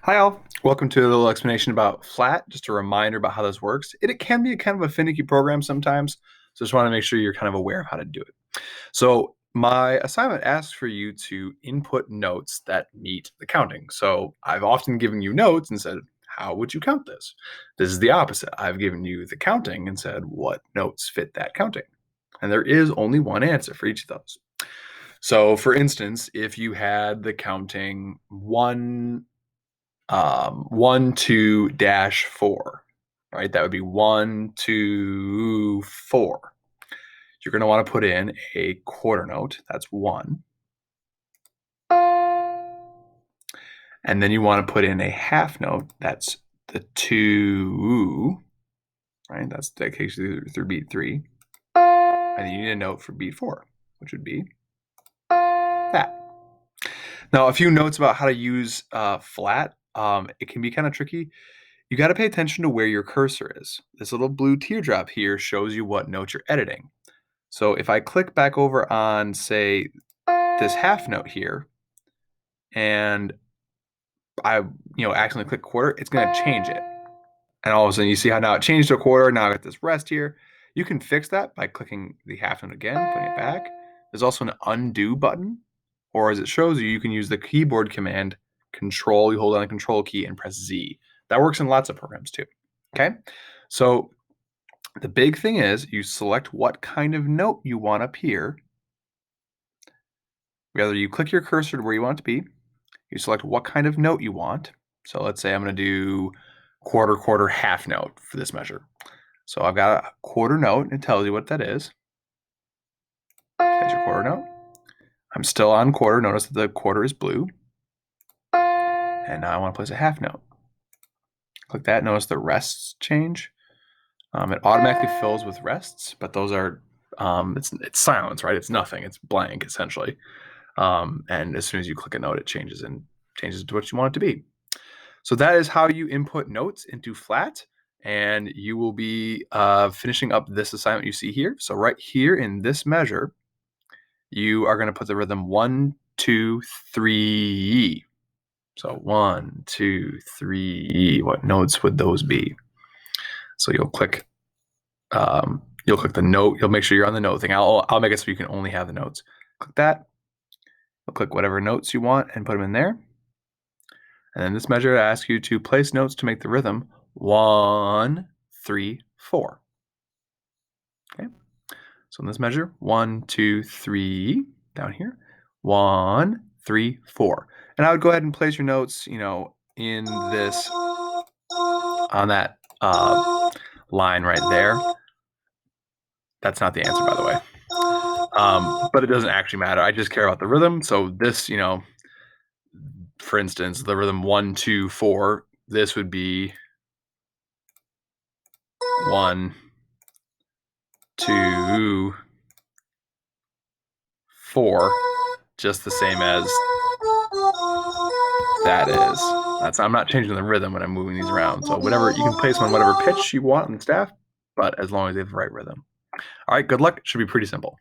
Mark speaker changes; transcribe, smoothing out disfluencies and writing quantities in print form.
Speaker 1: Hi all, welcome to a little explanation about flat, just a reminder about how this works. It can be a kind of a finicky program sometimes, so just want to make sure you're kind of aware of how to do it. So my assignment asks for you to input notes that meet the counting. So I've often given you notes and said, how would you count this? This is the opposite. I've given you the counting and said, what notes fit that counting? And there is only one answer for each of those. So for instance, if you had the counting 1, 2 dash 4, right? That would be 1, 2, 4. You're going to want to put in a quarter note. That's 1. And then you want to put in a half note. That's the 2, right? That takes you through beat 3. And then you need a note for beat 4, which would be that. Now, a few notes about how to use flat. It can be kind of tricky. You got to pay attention to where your cursor is. This little blue teardrop here shows you what note you're editing. So if I click back over on, say, this half note here, and I, accidentally click quarter, it's going to change it. And all of a sudden, you see how now it changed to a quarter. Now I got this rest here. You can fix that by clicking the half note again, putting it back. There's also an undo button, or as it shows you, you can use the keyboard command Control. You hold down the Control key and press Z. That works in lots of programs too. Okay, so the big thing is you select what kind of note you want up here. Whether you click your cursor to where you want it to be, you select what kind of note you want. So let's say I'm going to do quarter, quarter, half note for this measure. So I've got a quarter note, and it tells you what that is. There's your quarter note. I'm still on quarter. Notice that the quarter is blue. And now I want to place a half note. Click that. Notice the rests change. It automatically fills with rests, but those are, it's silence, right? It's nothing. It's blank, essentially. And as soon as you click a note, it changes to what you want it to be. So that is how you input notes into flat, and you will be finishing up this assignment you see here. So right here in this measure, you are going to put the rhythm 1, 2, 3. So 1, 2, 3. What notes would those be? So you'll click the note. You'll make sure you're on the note thing. I'll make it so you can only have the notes. Click that. You'll click whatever notes you want and put them in there. And then this measure asks you to place notes to make the rhythm 1, 3, 4. Okay. So in this measure, 1, 2, 3 down here, 1, 3, 4. And I would go ahead and place your notes, in this on that line right there. That's not the answer, by the way. But it doesn't actually matter. I just care about the rhythm. So this, for instance, the rhythm 1, 2, 4, this would be 1, 2, 4, just the same as that is. I'm not changing the rhythm when I'm moving these around. So whatever, you can place them on whatever pitch you want on the staff, but as long as they have the right rhythm. All right, good luck. It should be pretty simple.